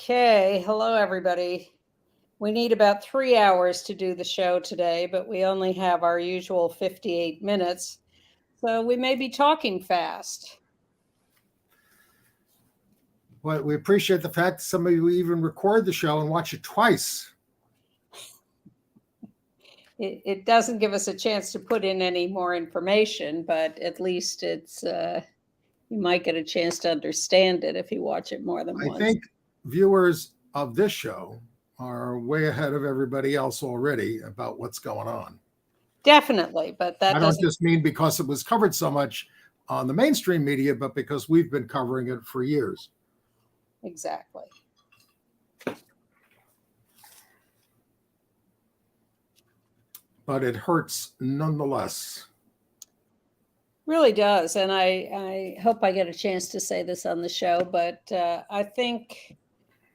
Okay, hello everybody. We need about 3 hours to do the show today, but we only have our usual 58 minutes, so we may be talking fast. Well, we appreciate the fact that some of you even record the show and watch it twice. It doesn't give us a chance to put in any more information, but at least it's you might get a chance to understand it if you watch it more than once. I think viewers of this show are way ahead of everybody else already about what's going on. Definitely, but that I don't just mean because it was covered so much on the mainstream media, but because we've been covering it for years. Exactly. But it hurts nonetheless. Really does, and I hope I get a chance to say this on the show, but I think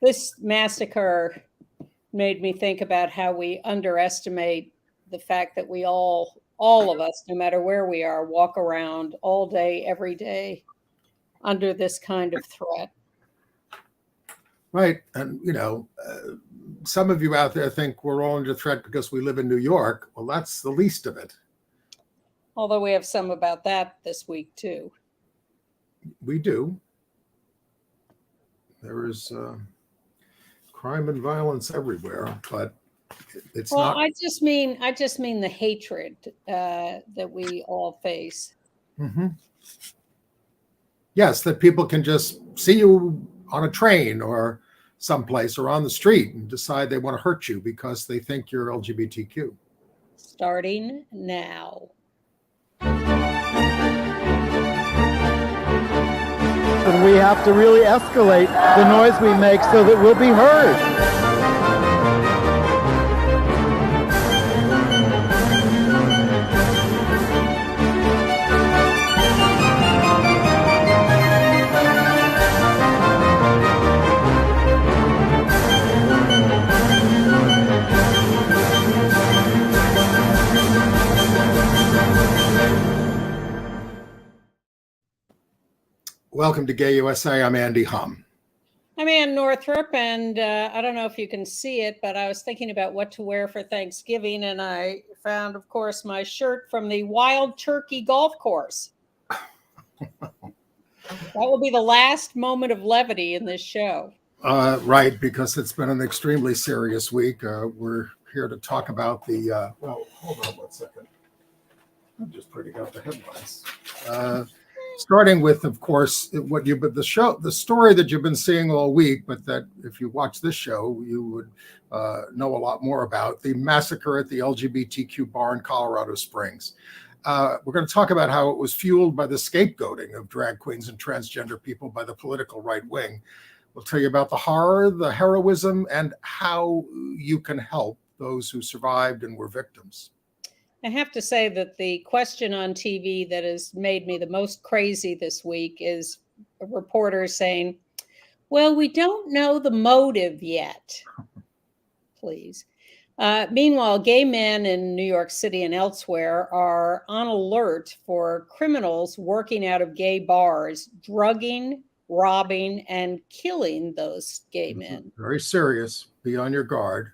this massacre made me think about how we underestimate the fact that we all of us, no matter where we are, walk around all day, every day under this kind of threat. Right. And, some of you out there think we're all under threat because we live in New York. Well, that's the least of it. Although we have some about that this week, too. We do. There is crime and violence everywhere, but it's not. I just mean the hatred that we all face. Mm-hmm. Yes, that people can just see you on a train or someplace or on the street and decide they want to hurt you because they think you're LGBTQ. Starting now. And we have to really escalate the noise we make so that we'll be heard. Welcome to Gay USA. I'm Andy Hum. I'm Ann Northrup, and I don't know if you can see it, but I was thinking about what to wear for Thanksgiving, and I found, of course, my shirt from the Wild Turkey Golf Course. That will be the last moment of levity in this show. Right, because it's been an extremely serious week. We're here to talk about the, well, hold on one second. I'm just putting out the headlines. Starting with, of course, the story that you've been seeing all week, but that if you watch this show, you would know a lot more about the massacre at the LGBTQ bar in Colorado Springs. We're going to talk about how it was fueled by the scapegoating of drag queens and transgender people by the political right wing. We'll tell you about the horror, the heroism, and how you can help those who survived and were victims. I have to say that the question on TV that has made me the most crazy this week is a reporter saying, well, we don't know the motive yet. Please. Meanwhile, gay men in New York City and elsewhere are on alert for criminals working out of gay bars, drugging, robbing, and killing those gay men. Very serious. Be on your guard.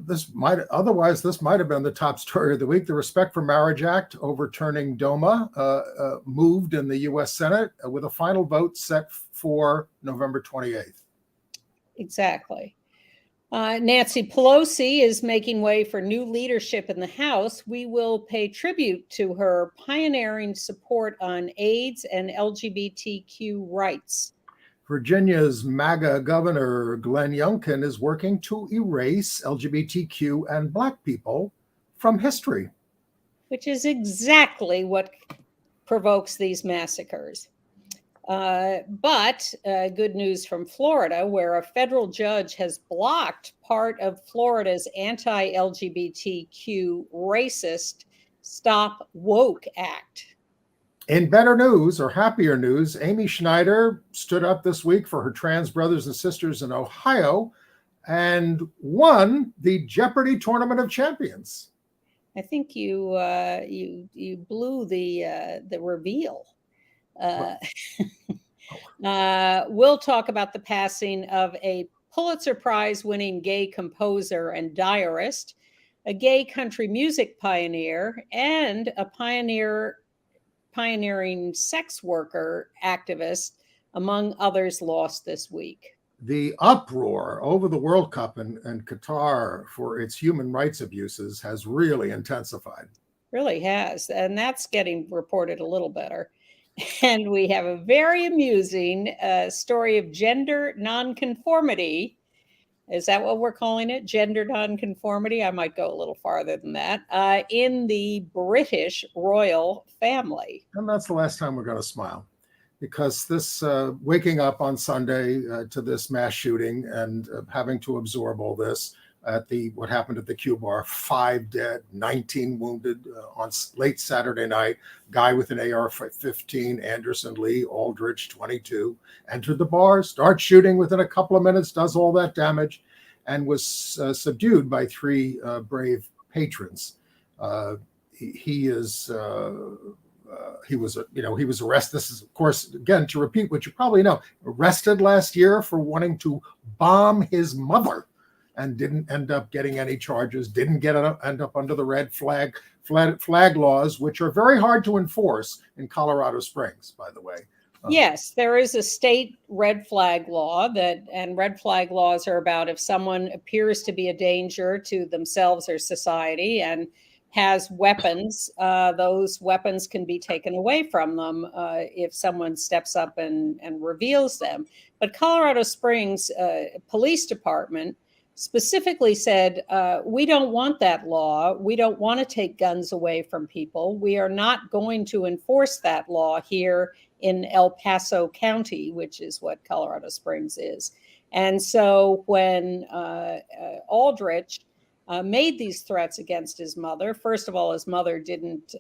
This might have been the top story of the week. The Respect for Marriage Act overturning DOMA moved in the U.S. Senate with a final vote set for November 28th. Exactly. Nancy Pelosi is making way for new leadership in the House. We will pay tribute to her pioneering support on AIDS and LGBTQ rights. Virginia's MAGA governor, Glenn Youngkin, is working to erase LGBTQ and Black people from history. Which is exactly what provokes these massacres. But good news from Florida, where a federal judge has blocked part of Florida's anti-LGBTQ racist Stop Woke Act. In better news, or happier news, Amy Schneider stood up this week for her trans brothers and sisters in Ohio and won the Jeopardy Tournament of Champions. I think you blew the reveal. We'll talk about the passing of a Pulitzer Prize-winning gay composer and diarist, a gay country music pioneer, and a pioneering sex worker activist, among others, lost this week. The uproar over the World Cup in Qatar for its human rights abuses has really intensified. Really has, and that's getting reported a little better. And we have a very amusing story of gender nonconformity. Is that what we're calling it? Gender nonconformity? I might go a little farther than that. In the British royal family. And that's the last time we're going to smile, because this waking up on Sunday to this mass shooting and having to absorb all this at what happened at the Q Bar, 5 dead, 19 wounded on late Saturday night. Guy with an AR-15, Anderson Lee Aldrich, 22, entered the bar, starts shooting within a couple of minutes, does all that damage, and was subdued by 3 brave patrons. He was arrested. This is, of course, again, to repeat what you probably know, arrested last year for wanting to bomb his mother, and didn't end up getting any charges, didn't end up under the red flag laws, which are very hard to enforce in Colorado Springs, by the way. Yes, there is a state red flag law and red flag laws are about if someone appears to be a danger to themselves or society and has weapons, those weapons can be taken away from them if someone steps up and reveals them. But Colorado Springs Police Department specifically said, we don't want that law. We don't want to take guns away from people. We are not going to enforce that law here in El Paso County, which is what Colorado Springs is. And so when Aldrich made these threats against his mother, first of all, his mother didn't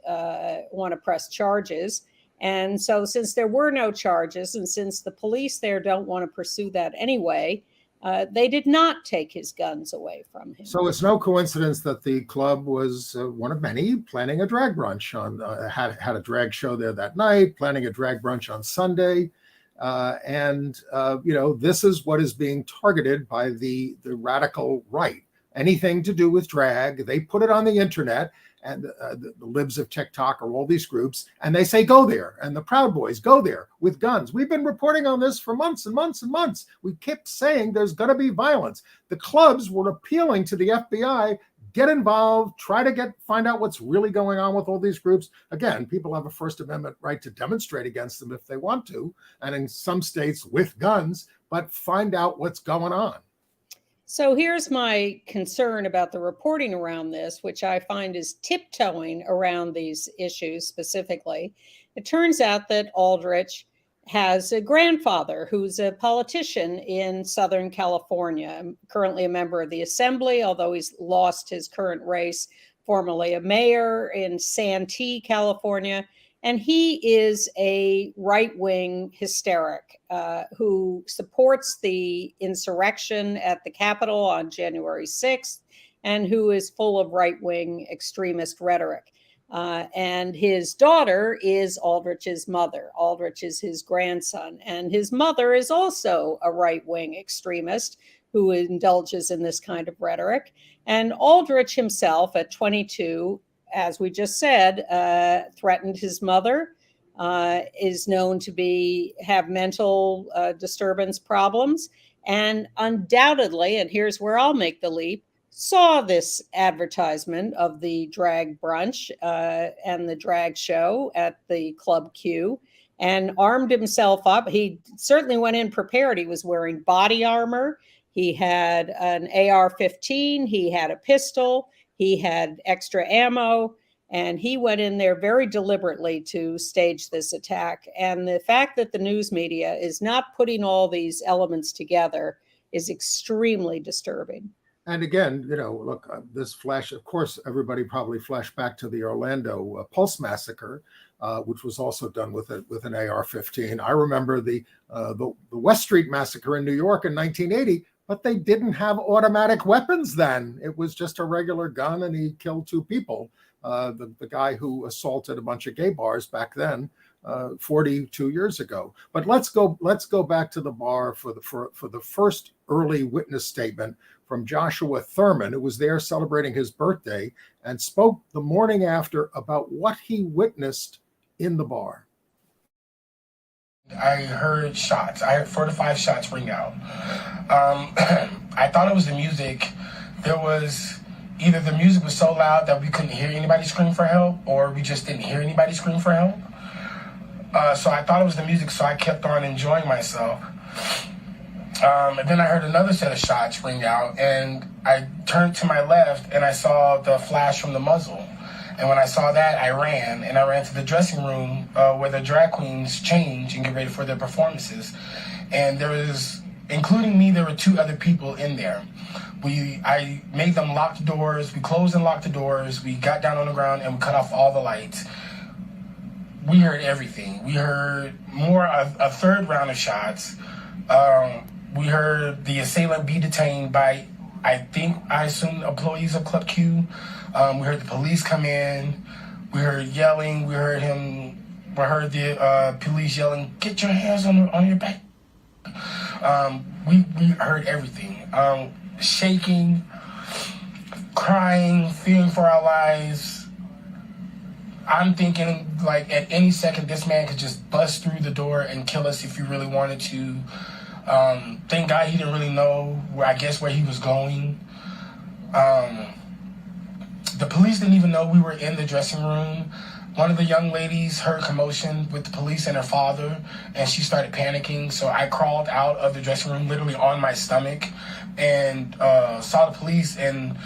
want to press charges. And so since there were no charges, and since the police there don't want to pursue that anyway, they did not take his guns away from him. So it's no coincidence that the club was one of many planning a drag brunch had a drag show there that night, planning a drag brunch on Sunday. This is what is being targeted by the radical right. Anything to do with drag, they put it on the internet, and the libs of TikTok or all these groups, and they say, go there. And the Proud Boys go there with guns. We've been reporting on this for months and months and months. We kept saying there's going to be violence. The clubs were appealing to the FBI, get involved, try to find out what's really going on with all these groups. Again, people have a First Amendment right to demonstrate against them if they want to, and in some states with guns, but find out what's going on. So here's my concern about the reporting around this, which I find is tiptoeing around these issues specifically. It turns out that Aldrich has a grandfather who's a politician in Southern California, currently a member of the Assembly, although he's lost his current race, formerly a mayor in Santee, California. And he is a right-wing hysteric who supports the insurrection at the Capitol on January 6th and who is full of right-wing extremist rhetoric. And his daughter is Aldrich's mother. Aldrich is his grandson. And his mother is also a right-wing extremist who indulges in this kind of rhetoric. And Aldrich himself, at 22, as we just said, threatened his mother, is known to have mental disturbance problems, and undoubtedly, and here's where I'll make the leap, saw this advertisement of the drag brunch and the drag show at the Club Q and armed himself up. He certainly went in prepared. He was wearing body armor. He had an AR-15. He had a pistol. He had extra ammo, and he went in there very deliberately to stage this attack. And the fact that the news media is not putting all these elements together is extremely disturbing. And again, look, this flash, of course, everybody probably flashed back to the Orlando Pulse massacre, which was also done with an AR-15. I remember the West Street massacre in New York in 1980. But they didn't have automatic weapons then. It was just a regular gun, and he killed 2 people. the guy who assaulted a bunch of gay bars back then, 42 years ago. But let's go back to the bar for the first early witness statement from Joshua Thurman, who was there celebrating his birthday and spoke the morning after about what he witnessed in the bar. I heard shots. I heard 4 to 5 shots ring out. I thought it was the music. There was either the music was so loud that we couldn't hear anybody scream for help, or we just didn't hear anybody scream for help. So I thought it was the music, so I kept on enjoying myself. And then I heard another set of shots ring out, and I turned to my left, and I saw the flash from the muzzle. And when I saw that, I ran to the dressing room where the drag queens change and get ready for their performances. And there was, including me, there were 2 other people in there. I made them lock the doors. We closed and locked the doors. We got down on the ground and we cut off all the lights. We heard everything. We heard a third round of shots. We heard the assailant be detained by, I assume, employees of Club Q. We heard the police come in. We heard yelling. We heard the police yelling, "Get your hands on your back." We heard everything. Shaking, crying, fearing for our lives. I'm thinking, like, at any second, this man could just bust through the door and kill us if he really wanted to. Thank God he didn't really know where he was going. The police didn't even know we were in the dressing room. One of the young ladies heard commotion with the police and her father, and she started panicking. So I crawled out of the dressing room, literally on my stomach, and saw the police, and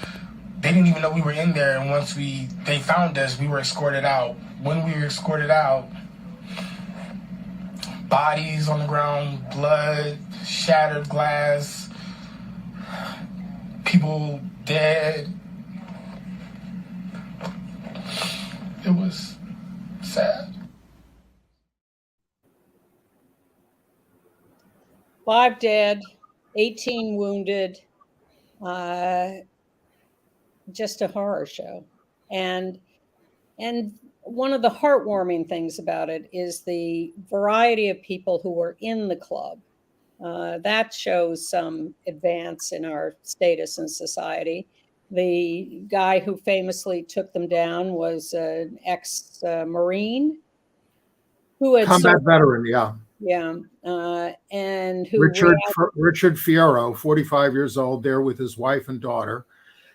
they didn't even know we were in there. And once they found us, we were escorted out. When we were escorted out, bodies on the ground, blood, shattered glass, people dead. It was sad. 5 dead, 18 wounded. Just a horror show. And one of the heartwarming things about it is the variety of people who were in the club. That shows some advance in our status in society. The guy who famously took them down was an ex-Marine who had combat veteran, and who Richard Fierro, 45 years old, there with his wife and daughter,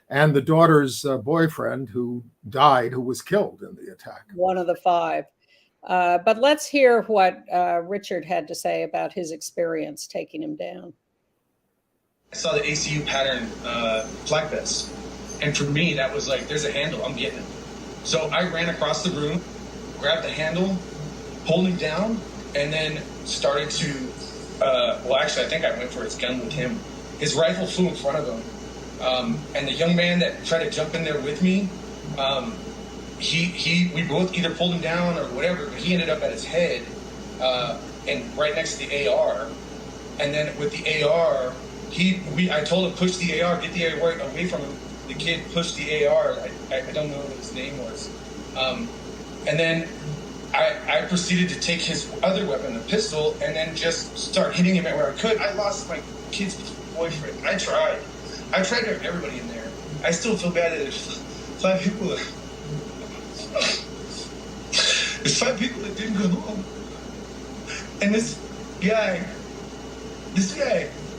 and the daughter's boyfriend who died, who was killed in the attack. One of the 5. But let's hear what Richard had to say about his experience taking him down. I saw the ACU pattern flag vest. And for me, that was like, there's a handle, I'm getting it. So I ran across the room, grabbed the handle, pulled him down, and then started to, I think I went for his gun with him. His rifle flew in front of him. And the young man that tried to jump in there with me, we both either pulled him down or whatever, but he ended up at his head and right next to the AR. And then with the AR, I told him, push the AR, get the AR away from him. The kid pushed the AR. I don't know what his name was. And then I proceeded to take his other weapon, the pistol, and then just start hitting him where I could. I lost my kid's boyfriend. I tried to have everybody in there. I still feel bad that there's 5 people that... There's 5 people that didn't go home. And this guy,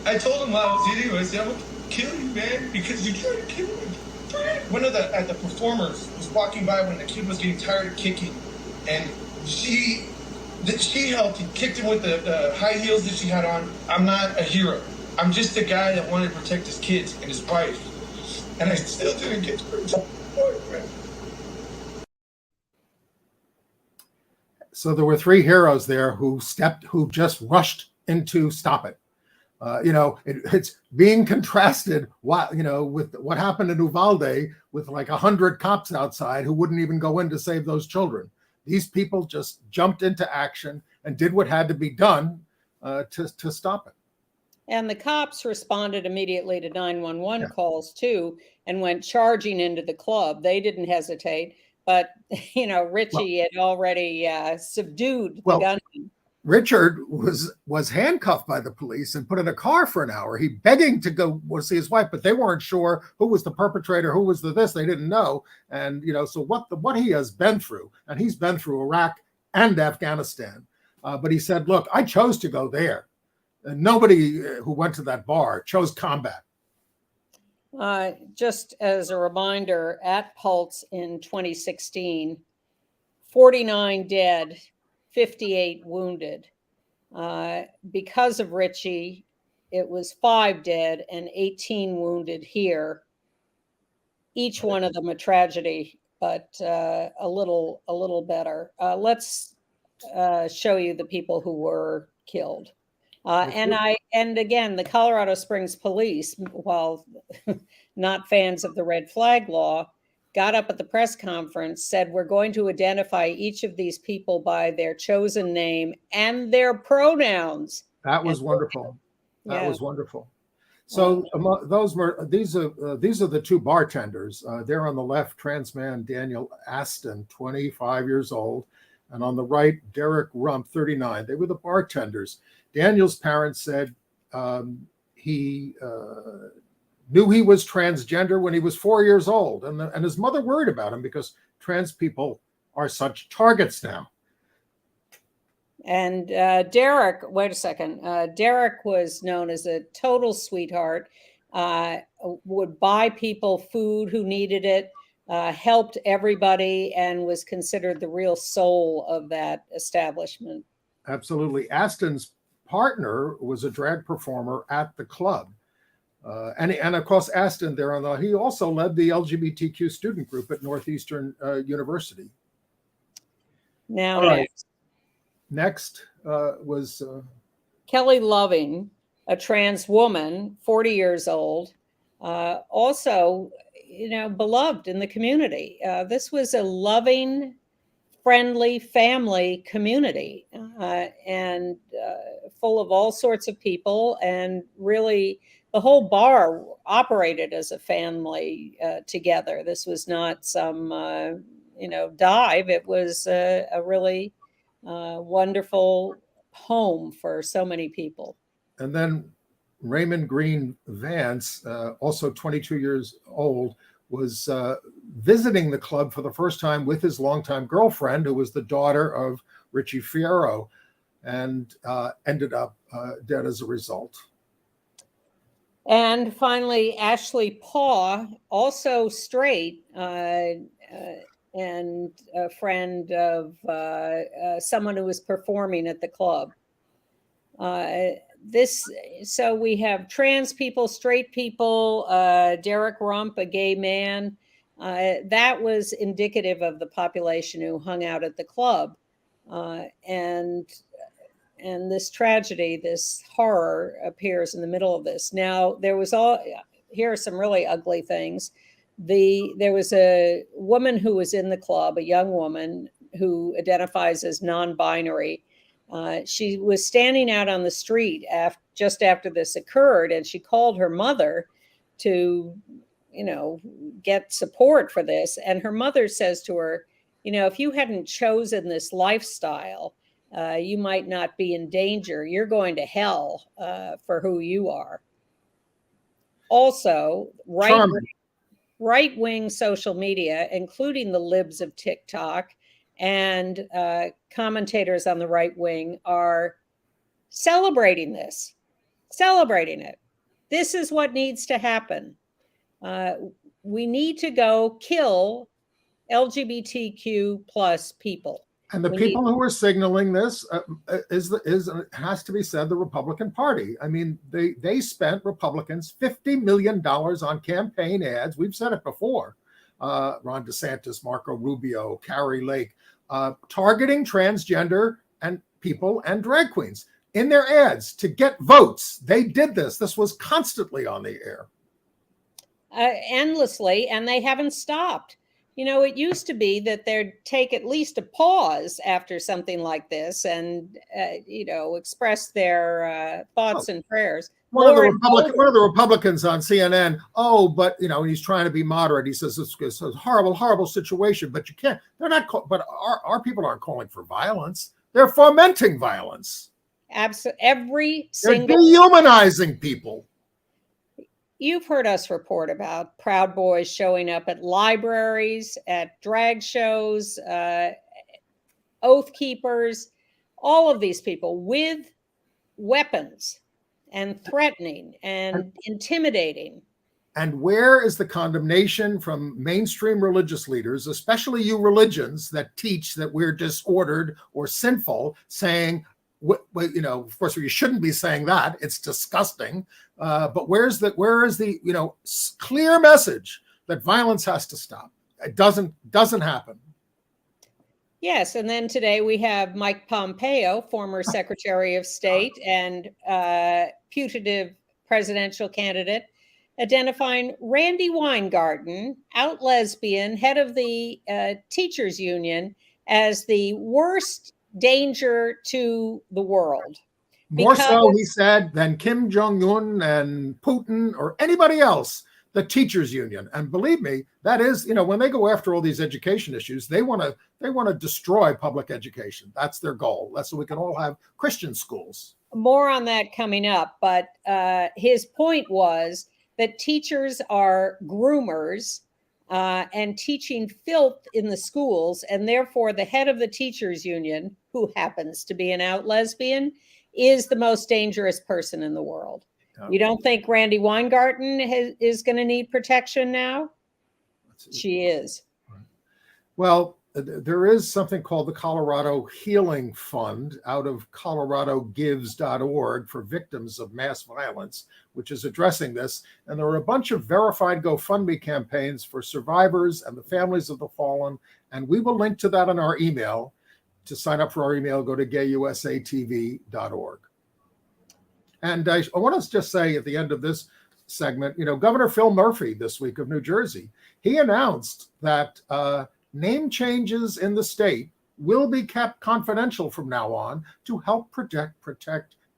I told him while I was eating, I said, I'm going to kill you, man, because you tried to kill me. One of the performers was walking by when the kid was getting tired of kicking, and she helped him, kicked him with the high heels that she had on. I'm not a hero. I'm just a guy that wanted to protect his kids and his wife. And I still didn't get to protect my boyfriend. So there were 3 heroes there who just rushed in to stop it. It's being contrasted, with what happened in Uvalde with like 100 cops outside who wouldn't even go in to save those children. These people just jumped into action and did what had to be done to stop it. And the cops responded immediately to 911 calls too, and went charging into the club. They didn't hesitate. but Richie had already subdued the Well, gunman. Richard was handcuffed by the police and put in a car for an hour. He begging to go see his wife, but they weren't sure who was the perpetrator, who was the this. They didn't know, and so what he has been through, and he's been through Iraq and Afghanistan. But he said, "Look, I chose to go there, and nobody who went to that bar chose combat." Just as a reminder, at Pulse in 2016, 49 dead, 58 wounded. Because of Richie, it was 5 dead and 18 wounded here. Each one of them a tragedy, but a little better. Let's show you the people who were killed. And again, the Colorado Springs police, while not fans of the red flag law, got up at the press conference, said, we're going to identify each of these people by their chosen name and their pronouns. That was wonderful. That was wonderful. So these are the 2 bartenders. They're on the left, trans man Daniel Aston, 25 years old, and on the right, Derek Rump, 39. They were the bartenders. Daniel's parents said he knew he was transgender when he was 4 years old, and his mother worried about him because trans people are such targets now. And Derek, wait a second. Derek was known as a total sweetheart, would buy people food who needed it, helped everybody, and was considered the real soul of that establishment. Absolutely. Aston's partner was a drag performer at the club. And of course, Aston he also led the LGBTQ student group at Northeastern University. Now, right. Next was Kelly Loving, a trans woman, 40 years old, also, beloved in the community. This was a loving, friendly family community, and full of all sorts of people, and really the whole bar operated as a family together. This was not some dive. It was a really wonderful home for so many people. And then Raymond Green Vance, also 22 years old, was visiting the club for the first time with his longtime girlfriend, who was the daughter of Richie Fierro, and ended up dead as a result. And finally, Ashley Paw, also straight, and a friend of someone who was performing at the club. So we have trans people, straight people, Derek Rump, a gay man. That was indicative of the population who hung out at the club. And this tragedy, this horror appears in the middle of this. Now, here are some really ugly things. There was a woman who was in the club, a young woman who identifies as non-binary. She was standing out on the street just after this occurred, and she called her mother to, get support for this. And her mother says to her, if you hadn't chosen this lifestyle, you might not be in danger. You're going to hell for who you are. Also, right-wing social media, including the libs of TikTok and commentators on the right wing, are celebrating it. This is what needs to happen. We need to go kill LGBTQ plus people. And the people who are signaling this has to be said, the Republican Party. I mean, they spent, Republicans, $50 million on campaign ads. We've said it before. Ron DeSantis, Marco Rubio, Carrie Lake, targeting transgender and people and drag queens in their ads to get votes. They did this. This was constantly on the air. Endlessly, and they haven't stopped. It used to be that they'd take at least a pause after something like this and, express their thoughts and prayers. One of the Republicans on CNN, but he's trying to be moderate. He says it's a horrible, horrible situation, but you can't. They're not. But our people aren't calling for violence. They're fomenting violence. Absolutely, they're dehumanizing people. You've heard us report about Proud Boys showing up at libraries, at drag shows, Oath Keepers, all of these people with weapons and threatening and intimidating. And where is the condemnation from mainstream religious leaders, especially you religions that teach that we're disordered or sinful, saying, of course, you shouldn't be saying that. It's disgusting. But where is the clear message that violence has to stop? It doesn't happen. Yes, and then today we have Mike Pompeo, former Secretary of State and putative presidential candidate, identifying Randi Weingarten, out lesbian, head of the teachers union, as the worst danger to the world. More so, he said, than Kim Jong-un and Putin or anybody else, the teachers union. And believe me, that is, when they go after all these education issues, they want to destroy public education. That's their goal. That's so we can all have Christian schools. More on that coming up. But his point was that teachers are groomers and teaching filth in the schools. And therefore, the head of the teachers union, who happens to be an out lesbian, is the most dangerous person in the world. You don't think Randi Weingarten is going to need protection now? She is. Well, there is something called the Colorado Healing Fund out of coloradogives.org for victims of mass violence, which is addressing this. And there are a bunch of verified GoFundMe campaigns for survivors and the families of the fallen. And we will link to that in our email. To sign up for our email, go to gayusatv.org. And I want to just say at the end of this segment, Governor Phil Murphy this week of New Jersey, he announced that name changes in the state will be kept confidential from now on to help protect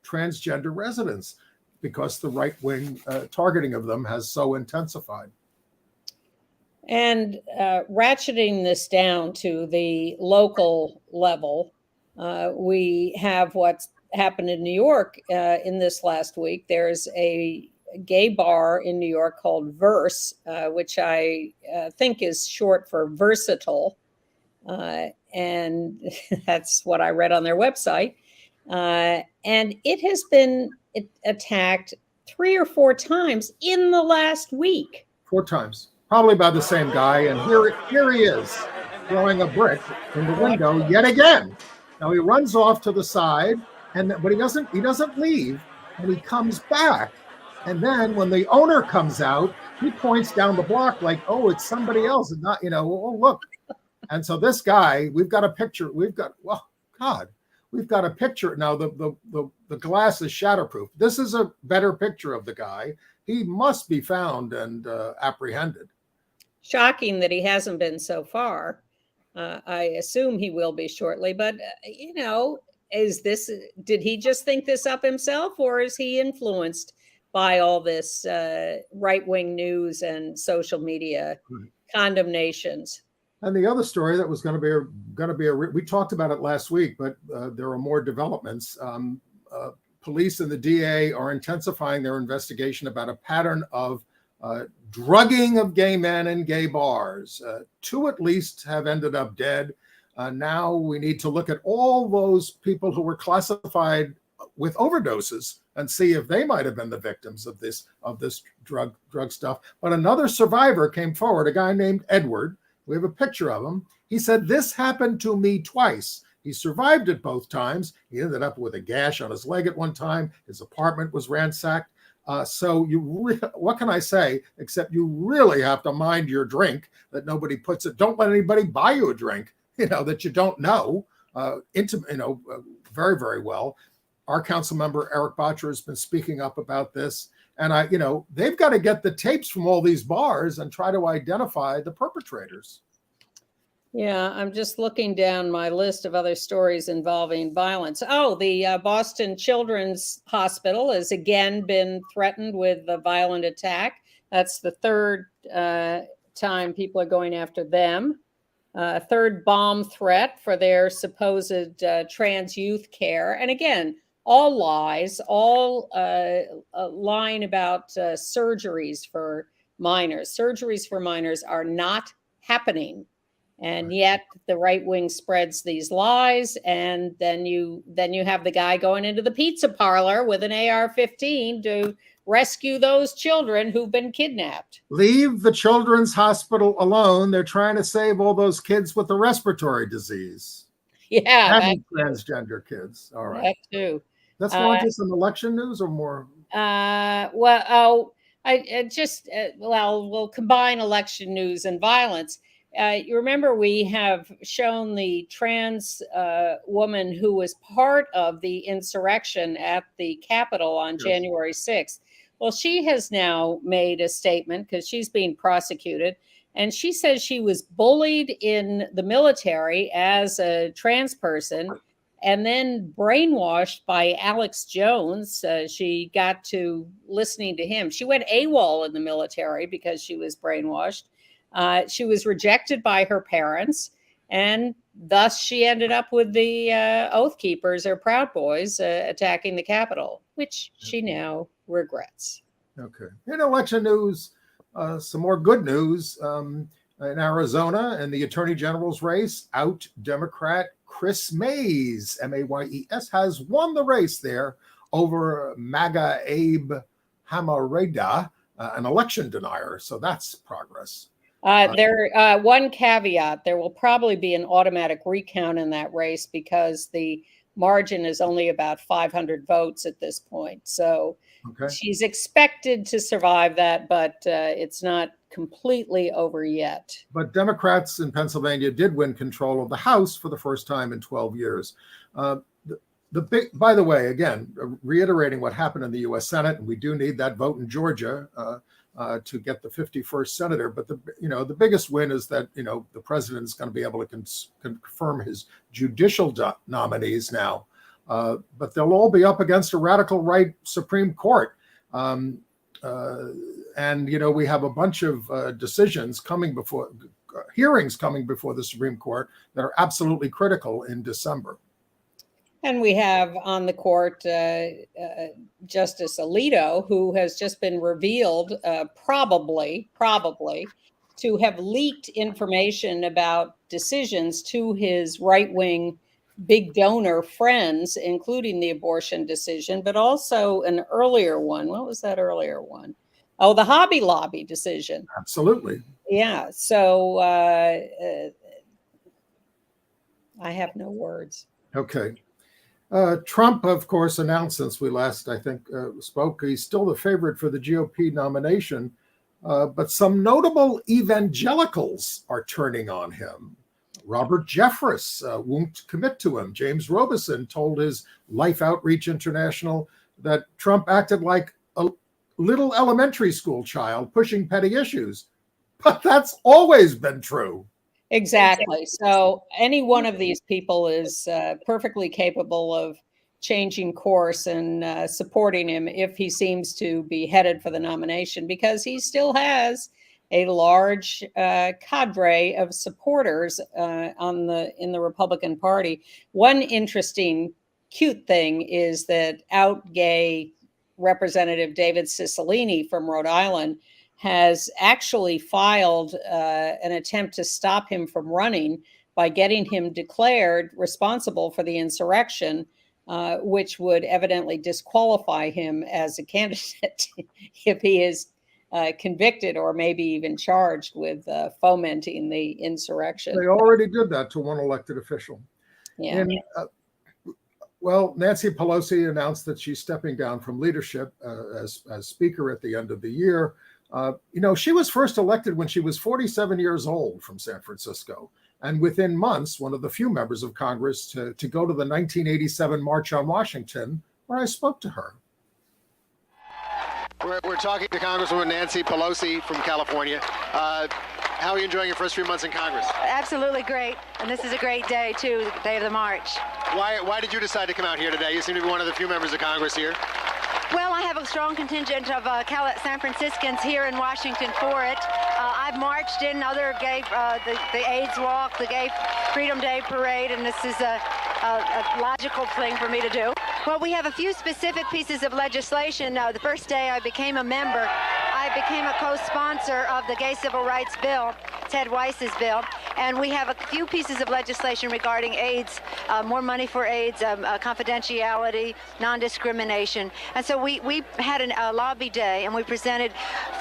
transgender residents because the right-wing targeting of them has so intensified. And ratcheting this down to the local level, we have what's happened in New York in this last week. There's a gay bar in New York called Verse, which I think is short for versatile. And that's what I read on their website. And it has been attacked 3 or 4 times in the last week. 4 times. Probably by the same guy, and here he is, throwing a brick in the window yet again. Now he runs off to the side, but he doesn't leave, and he comes back. And then when the owner comes out, he points down the block like, "Oh, it's somebody else," and not, "Oh, look." And so this guy, we've got a picture. We've got a picture now. The glass is shatterproof. This is a better picture of the guy. He must be found and apprehended. Shocking that he hasn't been so far. I assume he will be shortly, but did he just think this up himself, or is he influenced by all this right-wing news and social media condemnations? And the other story that was going to be we talked about it last week, but there are more developments. Police and the DA are intensifying their investigation about a pattern of drugging of gay men in gay bars. 2 at least have ended up dead. Now we need to look at all those people who were classified with overdoses and see if they might have been the victims of this drug stuff. But another survivor came forward, a guy named Edward. We have a picture of him. He said, "This happened to me twice." He survived it both times. He ended up with a gash on his leg at one time. His apartment was ransacked. So what can I say, except you really have to mind your drink, that nobody puts it. Don't let anybody buy you a drink, that you don't know, very, very well. Our council member, Eric Botcher, has been speaking up about this. And they've got to get the tapes from all these bars and try to identify the perpetrators. Yeah, I'm just looking down my list of other stories involving violence. Oh, the Boston Children's Hospital has again been threatened with a violent attack. That's the third time people are going after them. A third bomb threat for their supposed trans youth care. And again, all lies, all lying about surgeries for minors. Surgeries for minors are not happening. And yet the right wing spreads these lies, and then you have the guy going into the pizza parlor with an AR-15 to rescue those children who've been kidnapped. Leave the children's hospital alone. They're trying to save all those kids with the respiratory disece. Yeah, And transgender kids. All right. that too. Let's launch some election news or more. Well, we'll combine election news and violence. You remember we have shown the trans woman who was part of the insurrection at the Capitol on January 6th. Well, she has now made a statement because she's being prosecuted. And she says she was bullied in the military as a trans person and then brainwashed by Alex Jones. She got to listening to him. She went AWOL in the military because she was brainwashed. She was rejected by her parents, and thus she ended up with the Oath Keepers or Proud Boys attacking the Capitol, which she now regrets. Okay. In election news, some more good news. In Arizona, in the Attorney General's race, out Democrat Chris Mays, M-A-Y-E-S, has won the race there over MAGA Abe Hamareda, an election denier. So that's progress. One caveat, there will probably be an automatic recount in that race because the margin is only about 500 votes at this point. So she's expected to survive that, but it's not completely over yet. But Democrats in Pennsylvania did win control of the House for the first time in 12 years. By the way, again, reiterating what happened in the U.S. Senate, and we do need that vote in Georgia to get the 51st senator. But the biggest win is that the president is going to be able to confirm his judicial nominees now. But they'll all be up against a radical right Supreme Court. And we have a bunch of decisions coming before hearings coming before the Supreme Court that are absolutely critical in December. And we have on the court Justice Alito, who has just been revealed probably to have leaked information about decisions to his right-wing big donor friends, including the abortion decision, but also an earlier one. What was that earlier one? Oh, the Hobby Lobby decision. Absolutely. Yeah. So I have no words. Okay. Trump, of course, announced since we last, I think, spoke, he's still the favorite for the GOP nomination, but some notable evangelicals are turning on him. Robert Jeffress won't commit to him. James Robison told his Life Outreach International that Trump acted like a little elementary school child pushing petty issues. But that's always been true. Exactly. So any one of these people is perfectly capable of changing course and supporting him if he seems to be headed for the nomination, because he still has a large cadre of supporters in the Republican Party. One interesting, cute thing is that out gay Representative David Cicilline from Rhode Island has actually filed an attempt to stop him from running by getting him declared responsible for the insurrection, which would evidently disqualify him as a candidate if he is convicted or maybe even charged with fomenting the insurrection. They already did that to one elected official. Yeah. Well, Nancy Pelosi announced that she's stepping down from leadership as Speaker at the end of the year. She was first elected when she was 47 years old from San Francisco, and within months, one of the few members of Congress to go to the 1987 March on Washington, where I spoke to her. We're talking to Congresswoman Nancy Pelosi from California. How are you enjoying your first few months in Congress? Absolutely great. And this is a great day, too, the day of the march. Why did you decide to come out here today? You seem to be one of the few members of Congress here. Well, I have a strong contingent of San Franciscans here in Washington for it. I've marched in other gay, the AIDS Walk, the Gay Freedom Day Parade, and this is a logical thing for me to do. Well, we have a few specific pieces of legislation. The first day I became a member, I became a co-sponsor of the Gay Civil Rights Bill, Ted Weiss's bill, and we have a few pieces of legislation regarding AIDS, more money for AIDS, confidentiality, non-discrimination. And so we had a lobby day, and we presented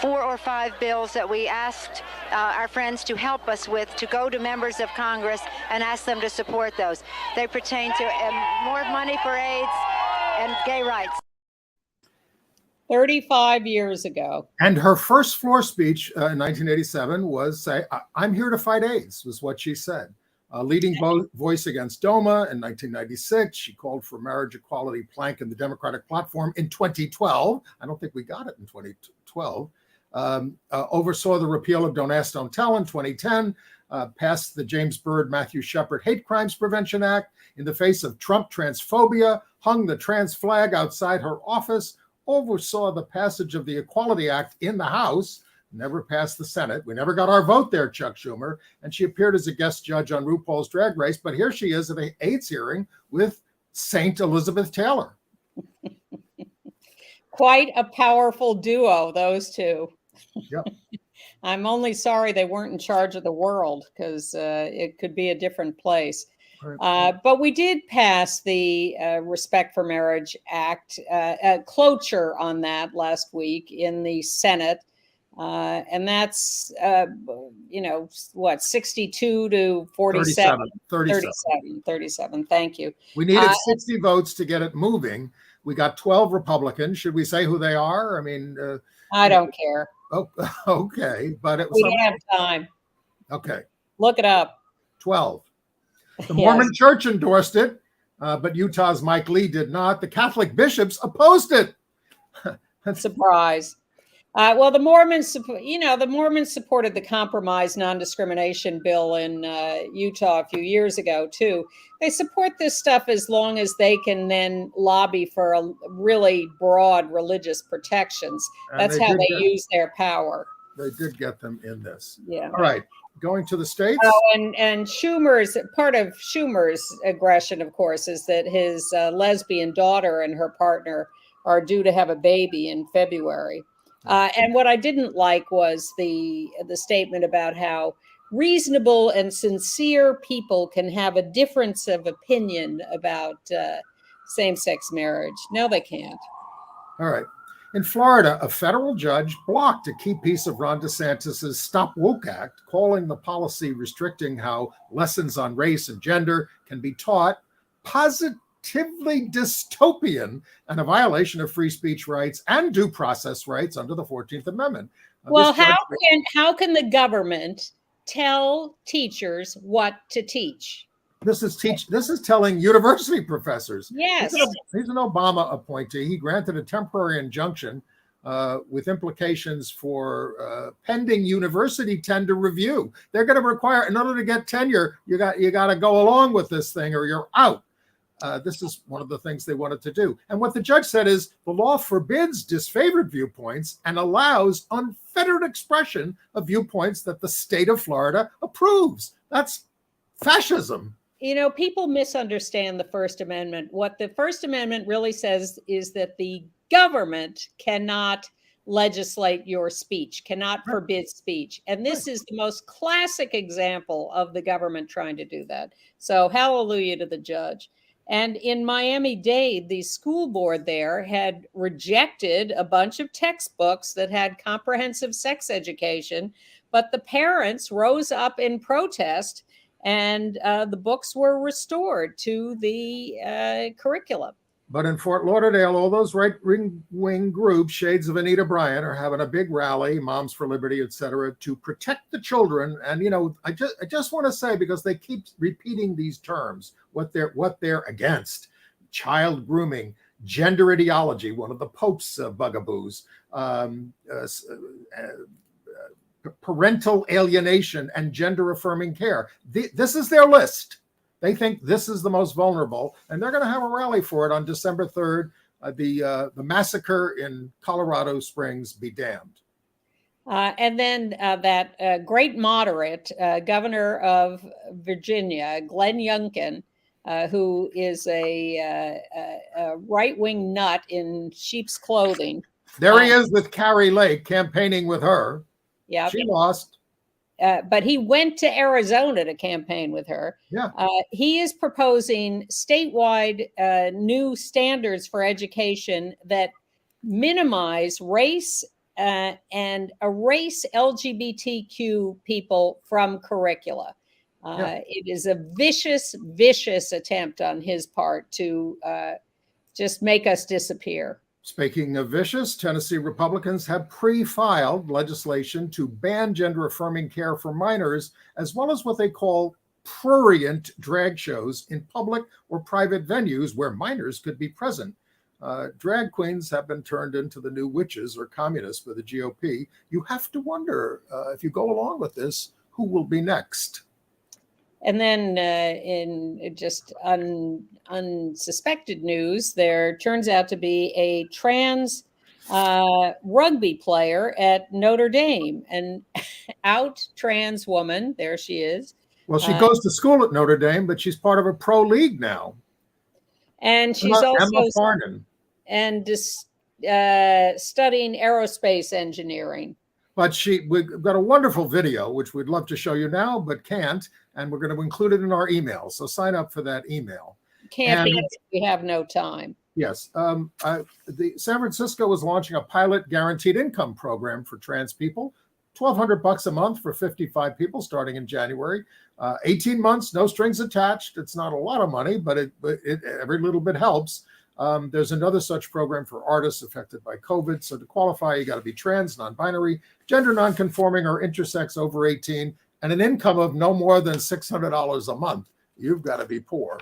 4 or 5 bills that we asked our friends to help us with, to go to members of Congress and ask them to support those. They pertain to more money for AIDS and gay rights. 35 years ago. And her first floor speech in 1987 was, say, I'm here to fight AIDS, was what she said. Leading voice against DOMA in 1996. She called for marriage equality plank in the Democratic platform in 2012. I don't think we got it in 2012. Oversaw the repeal of Don't Ask, Don't Tell in 2010. Passed the James Byrd, Matthew Shepard Hate Crimes Prevention Act in the face of Trump transphobia. Hung the trans flag outside her office. Oversaw the passage of the Equality Act in the House, never passed the Senate. We never got our vote there, Chuck Schumer. And she appeared as a guest judge on RuPaul's Drag Race, but here she is at an AIDS hearing with Saint Elizabeth Taylor. Quite a powerful duo, those two. Yep. I'm only sorry they weren't in charge of the world, because it could be a different place. But we did pass the Respect for Marriage Act, cloture on that last week in the Senate. And that's, 62 to 47. 37. Thank you. We needed 60 votes to get it moving. We got 12 Republicans. Should we say who they are? I mean, I don't care. Oh, okay. But it was. We have time. Okay. Look it up. 12. The Mormon Church endorsed it, but Utah's Mike Lee did not. The Catholic bishops opposed it. Surprise. Well, the Mormons supported the compromise non-discrimination bill in Utah a few years ago, too. They support this stuff as long as they can then lobby for a really broad religious protections. That's how they use their power. They did get them in this. Yeah. All right. Going to the states. Oh, and part of Schumer's aggression, of course, is that his lesbian daughter and her partner are due to have a baby in February. And what I didn't like was the statement about how reasonable and sincere people can have a difference of opinion about same-sex marriage. No, they can't. All right. In Florida, a federal judge blocked a key piece of Ron DeSantis's Stop Woke Act, calling the policy restricting how lessons on race and gender can be taught positively dystopian and a violation of free speech rights and due process rights under the 14th Amendment. Well, how can the government tell teachers what to teach? This is telling university professors. Yes. He's an Obama appointee. He granted a temporary injunction with implications for pending university tender review. They're going to require, in order to get tenure, you got to go along with this thing or you're out. This is one of the things they wanted to do. And what the judge said is the law forbids disfavored viewpoints and allows unfettered expression of viewpoints that the state of Florida approves. That's fascism. People misunderstand the First Amendment. What the First Amendment really says is that the government cannot legislate your speech, cannot forbid speech. And this is the most classic example of the government trying to do that. So hallelujah to the judge. And in Miami-Dade, the school board there had rejected a bunch of textbooks that had comprehensive sex education, but the parents rose up in protest and the books were restored to the curriculum. But in Fort Lauderdale, all those right-wing groups, shades of Anita Bryant, are having a big rally, Moms for Liberty, et cetera, to protect the children. And, I just want to say, because they keep repeating these terms, what they're against: child grooming, gender ideology, one of the Pope's bugaboos, parental alienation, and gender-affirming care. This is their list. They think this is the most vulnerable, and they're going to have a rally for it on December 3rd. The massacre in Colorado Springs be damned. And then that great moderate governor of Virginia, Glenn Youngkin, who is a right-wing nut in sheep's clothing. There he is with Carrie Lake campaigning with her. Yeah, she lost. But he went to Arizona to campaign with her. Yeah. He is proposing statewide new standards for education that minimize race and erase LGBTQ people from curricula. It is a vicious, vicious attempt on his part to just make us disappear. Speaking of vicious, Tennessee Republicans have pre-filed legislation to ban gender-affirming care for minors, as well as what they call prurient drag shows in public or private venues where minors could be present. Drag queens have been turned into the new witches or communists for the GOP. You have to wonder, if you go along with this, who will be next? And then in just unsuspected news, there turns out to be a trans rugby player at Notre Dame, an out trans woman. There she is. Well, she goes to school at Notre Dame, but she's part of a pro league now. And she's also Emma Farnan. And studying aerospace engineering. But we've got a wonderful video, which we'd love to show you now, but can't. And we're going to include it in our email. So sign up for that email. Can't be, we have no time. Yes. The San Francisco is launching a pilot guaranteed income program for trans people. $1,200 a month for 55 people starting in January. 18 months, no strings attached. It's not a lot of money, but every little bit helps. There's another such program for artists affected by COVID. So to qualify, you got to be trans, non-binary, gender non-conforming, or intersex over 18, and an income of no more than $600 a month. You've got to be poor.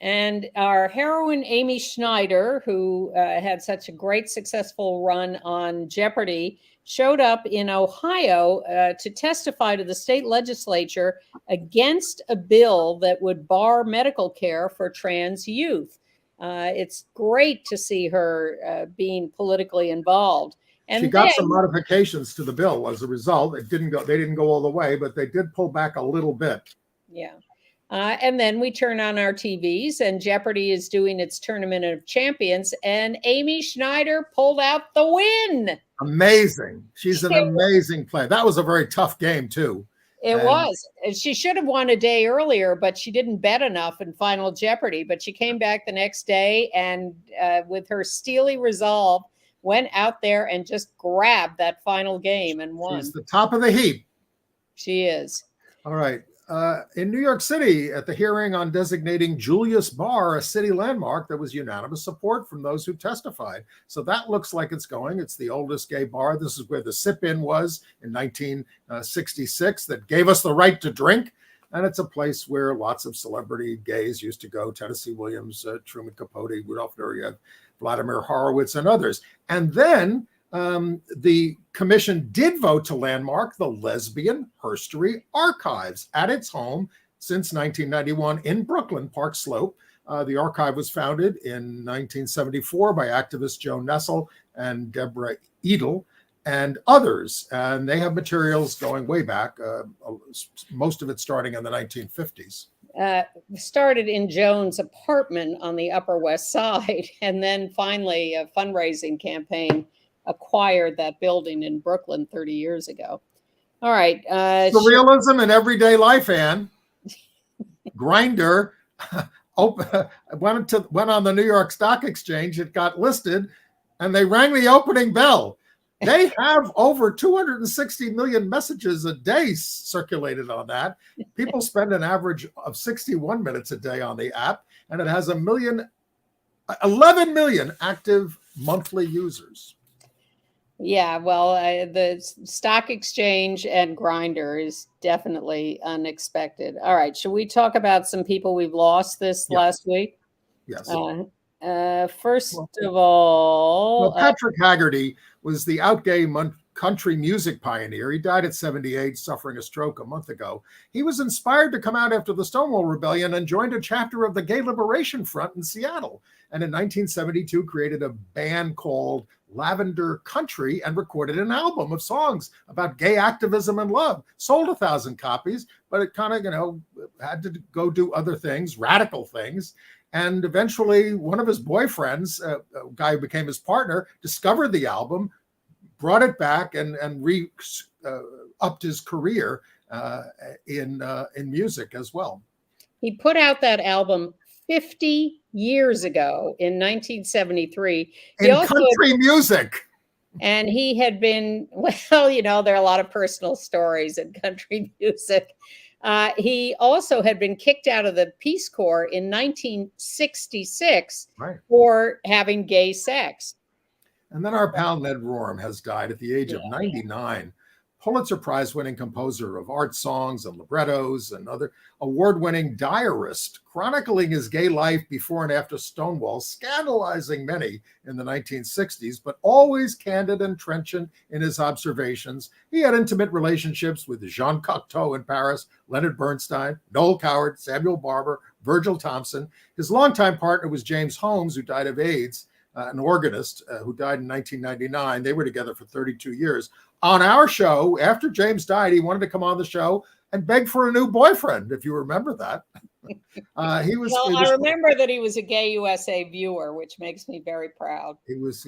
And our heroine, Amy Schneider, who had such a great successful run on Jeopardy, showed up in Ohio to testify to the state legislature against a bill that would bar medical care for trans youth. It's great to see her being politically involved. And she got some modifications to the bill as a result. They didn't go all the way, but they did pull back a little bit. Yeah. And then we turn on our TVs and Jeopardy is doing its Tournament of Champions and Amy Schneider pulled out the win. Amazing. She's an amazing player. That was a very tough game too. It was. She should have won a day earlier, but she didn't bet enough in Final Jeopardy. But she came back the next day and with her steely resolve, went out there and just grabbed that final game and won. She's the top of the heap. She is. All right. In New York City, at the hearing on designating Julius Bar a city landmark, there was unanimous support from those who testified. So that looks like it's going. It's the oldest gay bar. This is where the sip-in was in 1966 that gave us the right to drink. And it's a place where lots of celebrity gays used to go. Tennessee Williams, Truman Capote, Rudolph Nureyev, Vladimir Horowitz, and others. And then the commission did vote to landmark the Lesbian Herstory Archives at its home since 1991 in Brooklyn, Park Slope. The archive was founded in 1974 by activist Joan Nessel and Deborah Edel and others. And they have materials going way back, most of it starting in the 1950s. Started in Joan's apartment on the Upper West Side, and then finally a fundraising campaign acquired that building in Brooklyn 30 years ago. All right. Surrealism in everyday life, Anne. Grindr went on the New York Stock Exchange. It got listed, and they rang the opening bell. They have over 260 million messages a day circulated on that. People spend an average of 61 minutes a day on the app, and it has 11 million active monthly users. Yeah, well, the stock exchange and Grindr is definitely unexpected. All right, should we talk about some people we've lost this last week? Yes. First of all, Patrick Haggerty was the out gay country music pioneer. He died at 78, suffering a stroke a month ago. He was inspired to come out after the Stonewall Rebellion and joined a chapter of the Gay Liberation Front in Seattle. And in 1972, created a band called Lavender Country and recorded an album of songs about gay activism and love. Sold 1,000 copies, but it kind of, had to go do other things, radical things. And eventually one of his boyfriends, a guy who became his partner, discovered the album, brought it back and upped his career in music as well. He put out that album 50 years ago in 1973. In country music. And he had been, there are a lot of personal stories in country music. He also had been kicked out of the Peace Corps in 1966 for having gay sex. And then our pal Ned Rorem has died at the age of 99. Pulitzer Prize-winning composer of art songs and librettos, and other award-winning diarist, chronicling his gay life before and after Stonewall, scandalizing many in the 1960s, but always candid and trenchant in his observations. He had intimate relationships with Jean Cocteau in Paris, Leonard Bernstein, Noel Coward, Samuel Barber, Virgil Thompson. His longtime partner was James Holmes, who died of AIDS, an organist who died in 1999. They were together for 32 years. On our show, after James died, he wanted to come on the show and beg for a new boyfriend, if you remember that. I remember that he was a Gay USA viewer, which makes me very proud. He was.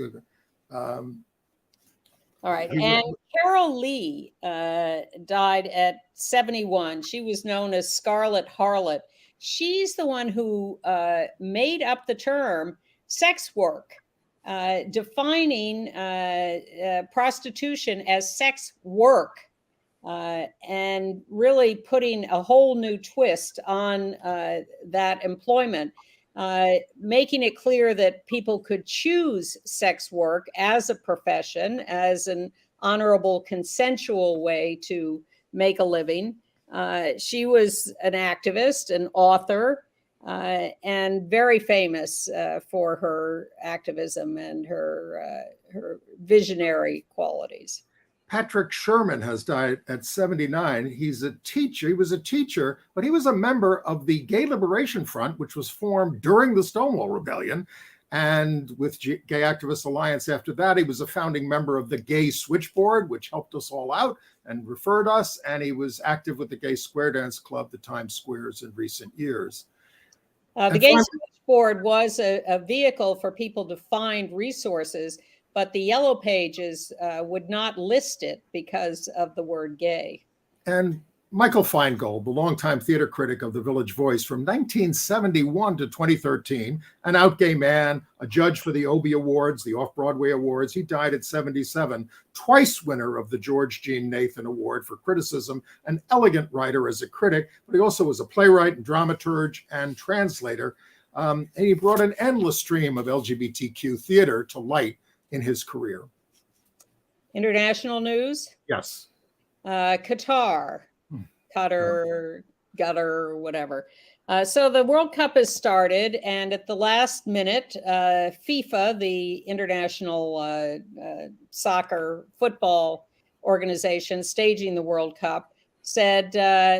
All right. And Carol Lee died at 71. She was known as Scarlet Harlot. She's the one who made up the term sex work, defining prostitution as sex work, and really putting a whole new twist on that employment, making it clear that people could choose sex work as a profession, as an honorable, consensual way to make a living. She was an activist, an author, and very famous for her activism and her visionary qualities. Patrick Sherman has died at 79. He's a teacher. He was a teacher, but he was a member of the Gay Liberation Front, which was formed during the Stonewall Rebellion. And with Gay Activist Alliance after that, he was a founding member of the Gay Switchboard, which helped us all out and referred us. And he was active with the Gay Square Dance Club, the Times Squares, in recent years. The Gay Switchboard was a vehicle for people to find resources, but the Yellow Pages would not list it because of the word gay. And Michael Feingold, the longtime theater critic of the Village Voice from 1971 to 2013, an out gay man, a judge for the Obie Awards, the Off-Broadway Awards. He died at 77, twice winner of the George Jean Nathan Award for criticism, an elegant writer as a critic, but he also was a playwright and dramaturge and translator. And he brought an endless stream of LGBTQ theater to light in his career. International news? Yes. Qatar. Gutter, whatever. So the World Cup has started, and at the last minute, FIFA, the international soccer football organization staging the World Cup, said,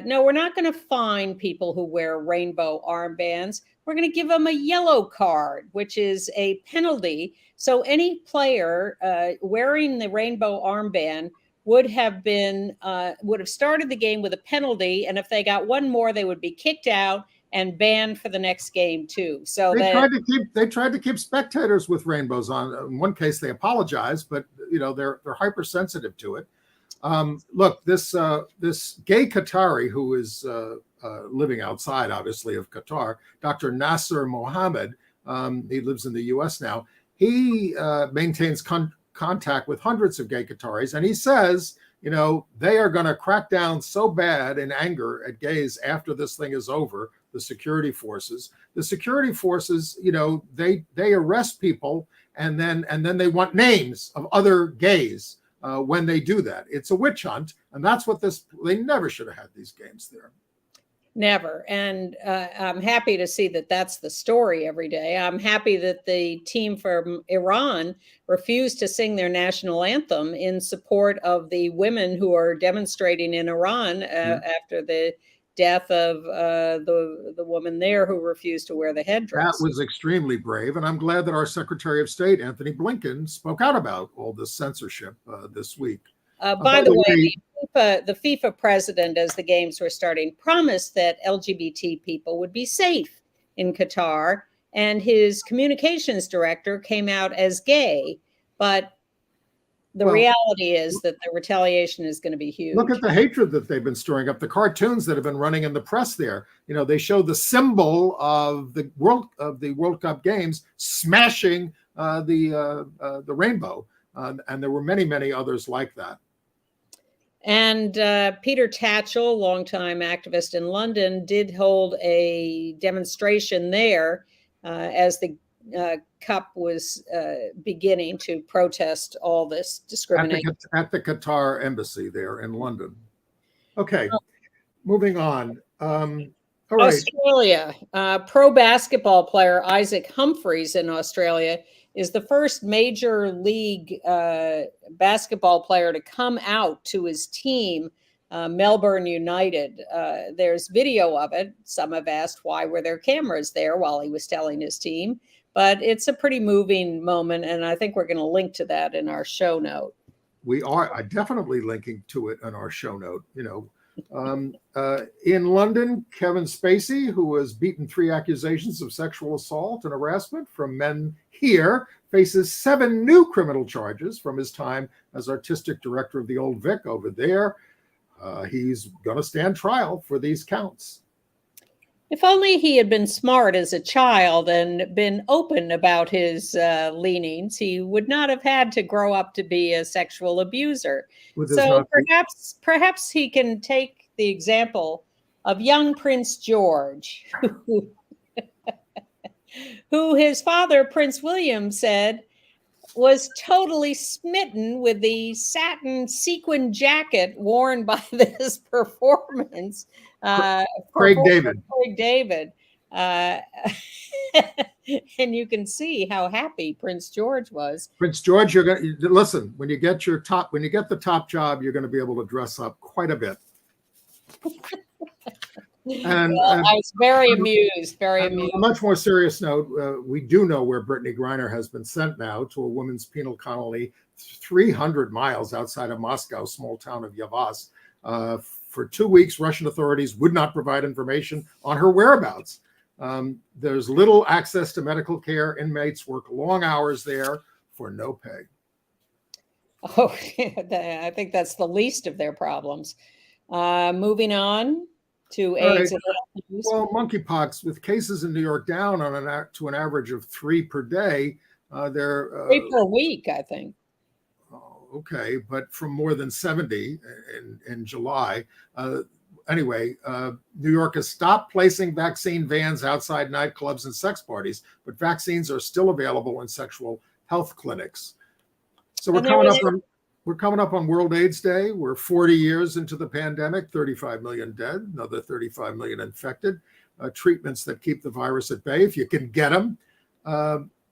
no, we're not going to fine people who wear rainbow armbands. We're going to give them a yellow card, which is a penalty. So any player wearing the rainbow armband would have started the game with a penalty, and if they got one more, they would be kicked out and banned for the next game too. So they tried to keep spectators with rainbows on. In one case, they apologized, but they're hypersensitive to it. Look, this gay Qatari who is living outside, obviously, of Qatar, Dr. Nasser Mohammed, he lives in the U.S. now. He maintains contact with hundreds of gay Qataris, and he says, they are going to crack down so bad in anger at gays after this thing is over. The security forces, they arrest people, and then they want names of other gays when they do that. It's a witch hunt, and that's what they never should have had these games there. Never. And I'm happy to see that that's the story every day. I'm happy that the team from Iran refused to sing their national anthem in support of the women who are demonstrating in Iran after the death of the woman there who refused to wear the headdress. That was extremely brave. And I'm glad that our Secretary of State, Anthony Blinken, spoke out about all this censorship this week. By the way, the FIFA president, as the games were starting, promised that LGBT people would be safe in Qatar, and his communications director came out as gay. But the reality is that the retaliation is going to be huge. Look at the hatred that they've been stirring up. The cartoons that have been running in the press there. You know, they show the symbol of the World Cup games smashing the rainbow, and there were many, many others like that. And Peter Tatchell, longtime activist in London, did hold a demonstration there as the Cup was beginning to protest all this discrimination. At the Qatar embassy there in London. Okay, moving on. All right. Australia, pro basketball player Isaac Humphries in Australia is the first major league basketball player to come out to his team, Melbourne United. There's video of it. Some have asked why were there cameras there while he was telling his team, but it's a pretty moving moment, and I think we're going to link to that in our show note. We are definitely linking to it in our show note. You know, in London, Kevin Spacey, who was beaten 3 accusations of sexual assault and harassment from men here, faces 7 new criminal charges from his time as artistic director of the Old Vic over there. He's going to stand trial for these counts. If only he had been smart as a child and been open about his leanings, he would not have had to grow up to be a sexual abuser. So perhaps he can take the example of young Prince George, who his father, Prince William, said was totally smitten with the satin sequin jacket worn by this performance. Craig David. And you can see how happy Prince George was. Prince George, you're going to listen, when you get the top job, you're going to be able to dress up quite a bit. And I was very amused. On a much more serious note, we do know where Brittany Griner has been sent now, to a women's penal colony 300 miles outside of Moscow, small town of Yavas. For 2 weeks, Russian authorities would not provide information on her whereabouts. There's little access to medical care. Inmates work long hours there for no pay. Oh, I think that's the least of their problems. Moving on to AIDS. Well, monkeypox, with cases in New York down to an average of 3 per day. They're 3 per week, I think. Okay, but from more than 70 in July. Anyway, New York has stopped placing vaccine vans outside nightclubs and sex parties, but vaccines are still available in sexual health clinics. So we're coming up on World AIDS Day. We're 40 years into the pandemic, 35 million dead, another 35 million infected, treatments that keep the virus at bay if you can get them.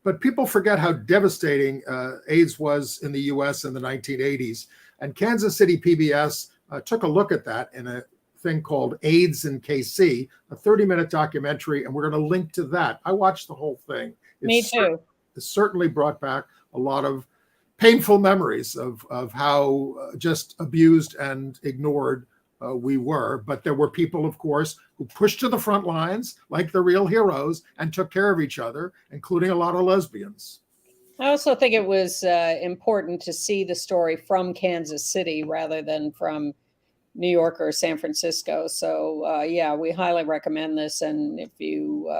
But people forget how devastating AIDS was in the US in the 1980s. And Kansas City PBS took a look at that in a thing called AIDS in KC, a 30-minute documentary, and we're going to link to that. I watched the whole thing. Me too. It certainly brought back a lot of painful memories of how just abused and ignored we were. But there were people, of course, who pushed to the front lines like the real heroes and took care of each other, including a lot of lesbians. I also think it was important to see the story from Kansas City rather than from New York or San Francisco. So, yeah, we highly recommend this. And if you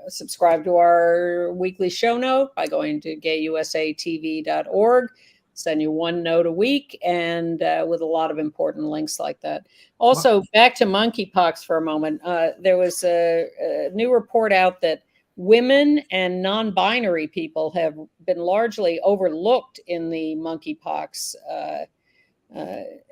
subscribe to our weekly show note by going to gayusatv.org, send you 1 note a week, and with a lot of important links like that. Also, back to monkeypox for a moment. There was a new report out that women and non-binary people have been largely overlooked in the monkeypox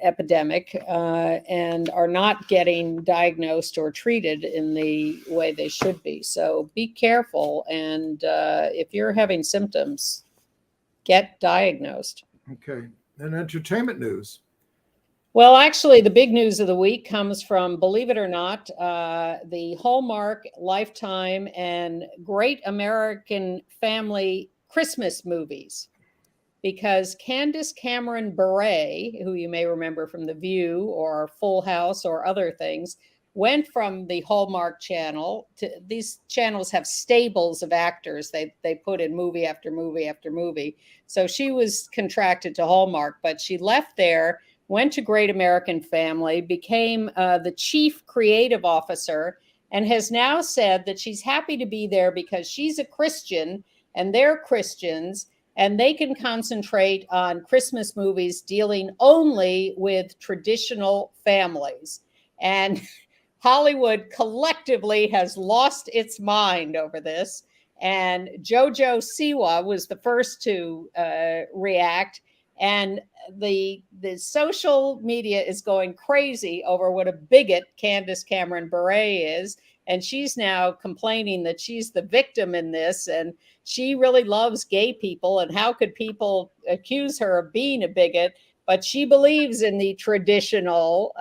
epidemic and are not getting diagnosed or treated in the way they should be. So be careful. And if you're having symptoms, get diagnosed. Okay. And entertainment news. Well, actually, the big news of the week comes from, believe it or not, the Hallmark, Lifetime, and Great American Family Christmas movies. Because Candace Cameron Bure, who you may remember from The View or Full House or other things, went from the Hallmark channel to these channels have stables of actors they put in movie after movie after movie. So she was contracted to Hallmark, but she left there, went to Great American Family, became the chief creative officer, and has now said that she's happy to be there because she's a Christian and they're Christians, and they can concentrate on Christmas movies dealing only with traditional families. And Hollywood collectively has lost its mind over this. And Jojo Siwa was the first to react. And the social media is going crazy over what a bigot Candace Cameron Bure is. And she's now complaining that she's the victim in this. And she really loves gay people. And how could people accuse her of being a bigot? But she believes in the traditional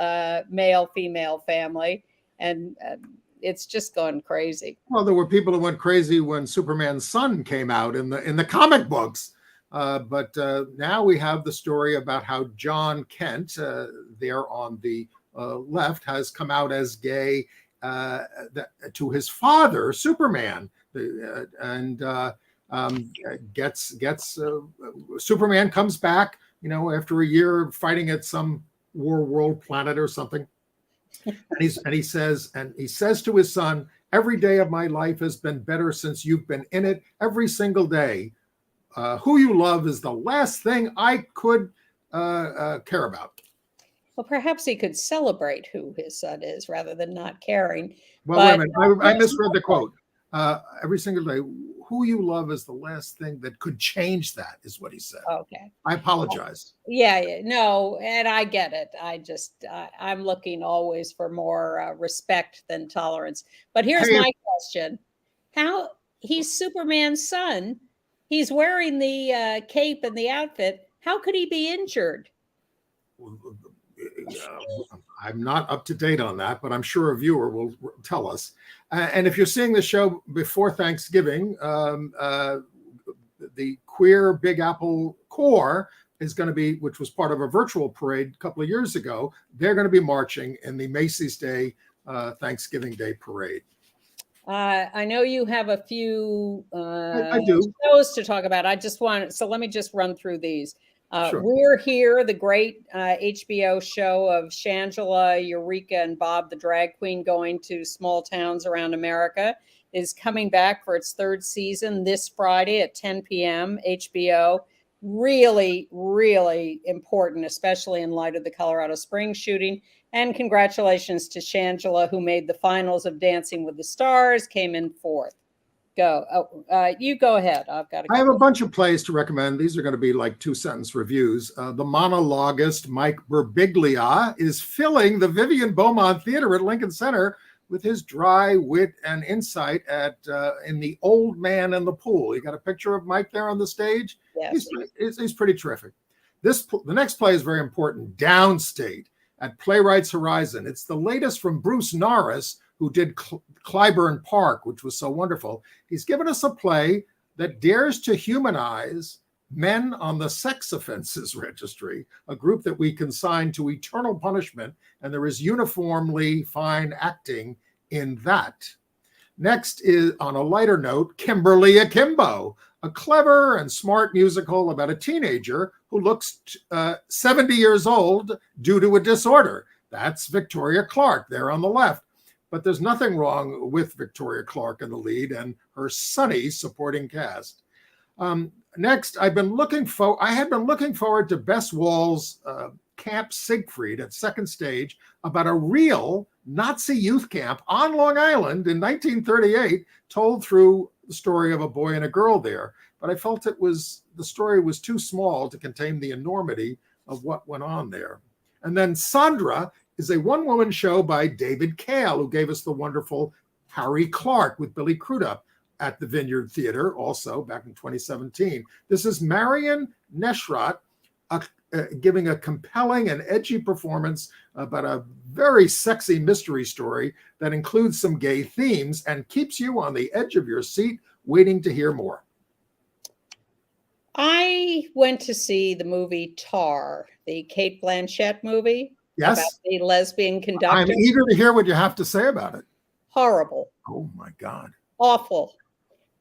male-female family. And it's just gone crazy. Well, there were people who went crazy when Superman's son came out in the comic books. But now we have the story about how John Kent, there on the left, has come out as gay to his father, Superman, and gets Superman comes back, after a year fighting at some world planet or something, and he says to his son, "Every day of my life has been better since you've been in it. Every single day. Who you love is the last thing I could care about." Well, perhaps he could celebrate who his son is rather than not caring. Well, wait a minute. I misread the quote. Every single day, who you love is the last thing that could change that, is what he said. Okay. I apologize. Yeah, no, and I get it. I'm looking always for more respect than tolerance. But here's my question. How he's Superman's son. He's wearing the cape and the outfit. How could he be injured? I'm not up to date on that, but I'm sure a viewer will tell us. And if you're seeing the show before Thanksgiving, the Queer Big Apple Corps is going to be, which was part of a virtual parade a couple of years ago, they're going to be marching in the Macy's Day Thanksgiving Day parade. I know you have a few I do. shows to talk about. So let me just run through these. Sure. We're Here, the great HBO show of Shangela, Eureka, and Bob the drag queen going to small towns around America, is coming back for its third season this Friday at 10 p.m. HBO. Really, really important, especially in light of the Colorado Springs shooting. And congratulations to Shangela, who made the finals of Dancing with the Stars, came in fourth. You go ahead. I have a bunch of plays to recommend. These are going to be like 2-sentence reviews. The monologuist Mike Birbiglia is filling the Vivian Beaumont Theater at Lincoln Center with his dry wit and insight in The Old Man in the Pool. You got a picture of Mike there on the stage? Yes. He's pretty terrific. The next play is very important, Downstate at Playwrights Horizon. It's the latest from Bruce Norris, who did Clyburn Park, which was so wonderful. He's given us a play that dares to humanize men on the sex offenses registry, a group that we consign to eternal punishment, and there is uniformly fine acting in that. Next is, on a lighter note, Kimberly Akimbo, a clever and smart musical about a teenager who looks 70 years old due to a disorder. That's Victoria Clark there on the left. But there's nothing wrong with Victoria Clark in the lead and her sunny supporting cast. Next, I had been looking forward to Bess Wall's Camp Siegfried at Second Stage, about a real Nazi youth camp on Long Island in 1938, told through the story of a boy and a girl there. But I felt the story was too small to contain the enormity of what went on there. And then Sandra is a one-woman show by David Kale, who gave us the wonderful Harry Clark with Billy Crudup at the Vineyard Theater, also back in 2017. This is Marion Neshrat giving a compelling and edgy performance about a very sexy mystery story that includes some gay themes and keeps you on the edge of your seat waiting to hear more. I went to see the movie Tar, the Cate Blanchett movie. Yes. About the lesbian conductor. I'm eager to hear what you have to say about it. Horrible. Oh my God. Awful.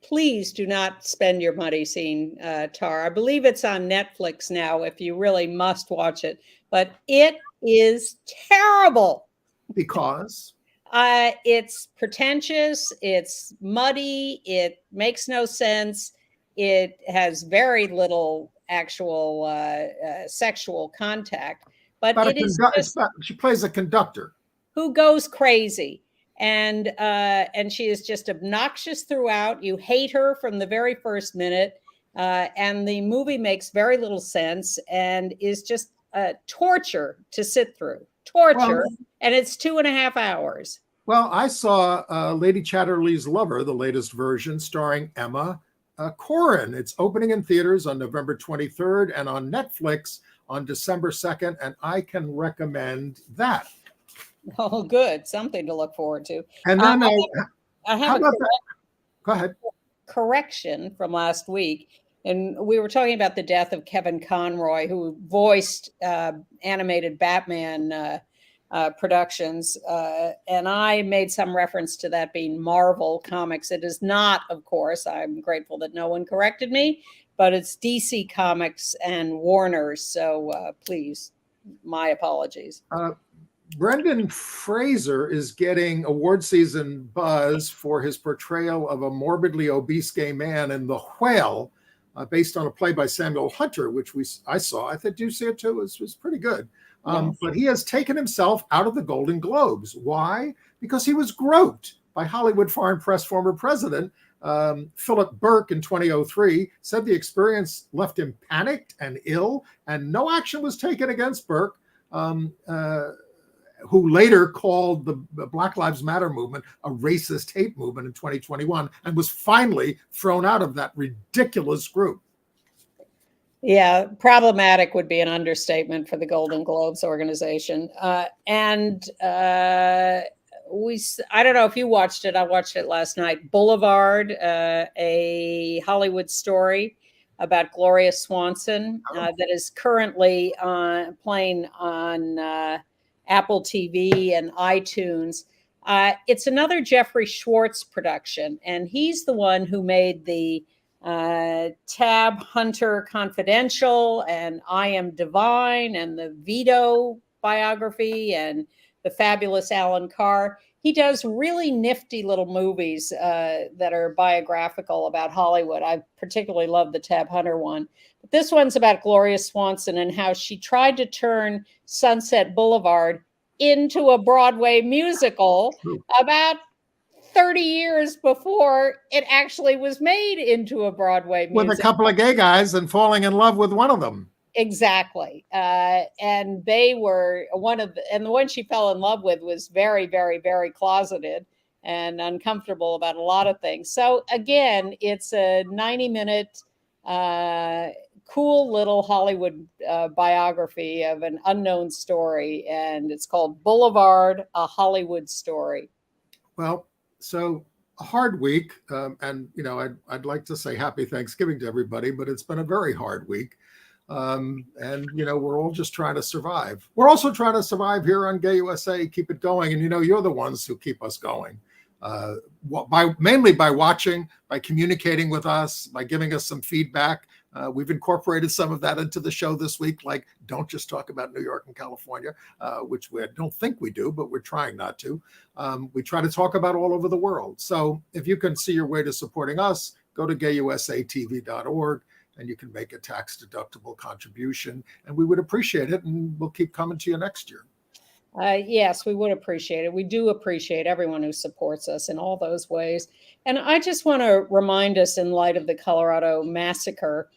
Please do not spend your money seeing Tar. I believe it's on Netflix now if you really must watch it, but it is terrible. Because? It's pretentious, it's muddy, it makes no sense. It has very little actual sexual contact, but it is she plays a conductor who goes crazy. And she is just obnoxious throughout. You hate her from the very first minute. And the movie makes very little sense and is just torture to sit through. Torture. Well, and it's 2.5 hours. Well, I saw Lady Chatterley's Lover, the latest version, starring Emma Corrin. It's opening in theaters on November 23rd and on Netflix on December 2nd. And I can recommend that. Oh, good. Something to look forward to. And then I have go ahead. Correction from last week. And we were talking about the death of Kevin Conroy, who voiced animated Batman productions. And I made some reference to that being Marvel Comics. It is not, of course. I'm grateful that no one corrected me, but it's DC Comics and Warner's. So please, my apologies. Brendan Fraser is getting award season buzz for his portrayal of a morbidly obese gay man in The Whale, based on a play by Samuel Hunter, which I saw. I thought, do you see it too? It was pretty good. Yes. But he has taken himself out of the Golden Globes. Why? Because he was groped by Hollywood Foreign Press former president Philip Burke in 2003, said the experience left him panicked and ill, and no action was taken against Burke. Who later called the Black Lives Matter movement a racist hate movement in 2021 and was finally thrown out of that ridiculous group. Yeah, problematic would be an understatement for the Golden Globes organization. I don't know if you watched it. I watched it last night. Boulevard, a Hollywood story about Gloria Swanson that is currently playing on Apple TV and iTunes. It's another Jeffrey Schwartz production, and he's the one who made the Tab Hunter Confidential and I Am Divine and the Vito biography and the fabulous Alan Carr. He does really nifty little movies that are biographical about Hollywood. I particularly love the Tab Hunter one. But this one's about Gloria Swanson and how she tried to turn Sunset Boulevard into a Broadway musical about 30 years before it actually was made into a Broadway musical. With a couple of gay guys and falling in love with one of them. Exactly. And they were and the one she fell in love with was very, very, very closeted and uncomfortable about a lot of things. So again, it's a 90-minute, cool little Hollywood biography of an unknown story. And it's called Boulevard, a Hollywood Story. Well, so a hard week. And, I'd like to say happy Thanksgiving to everybody, but it's been a very hard week. And we're all just trying to survive. We're also trying to survive here on Gay USA, keep it going. And you're the ones who keep us going, mainly by watching, by communicating with us, by giving us some feedback. We've incorporated some of that into the show this week, like don't just talk about New York and California, which we don't think we do, but we're trying not to. We try to talk about all over the world. So if you can see your way to supporting us, go to gayusatv.org. and you can make a tax-deductible contribution, and we would appreciate it, and we'll keep coming to you next year. Yes, we would appreciate it. We do appreciate everyone who supports us in all those ways. And I just want to remind us, in light of the Colorado massacre,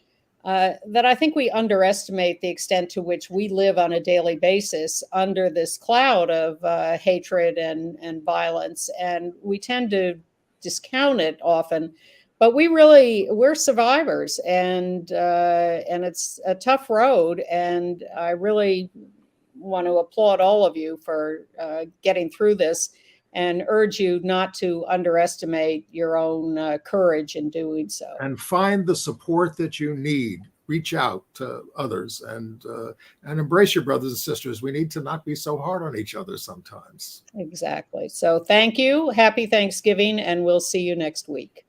that I think we underestimate the extent to which we live on a daily basis under this cloud of hatred and violence. And we tend to discount it often, but we're survivors, and it's a tough road. And I really want to applaud all of you for getting through this, and urge you not to underestimate your own courage in doing so. And find the support that you need. Reach out to others and embrace your brothers and sisters. We need to not be so hard on each other sometimes. Exactly. So thank you. Happy Thanksgiving, and we'll see you next week.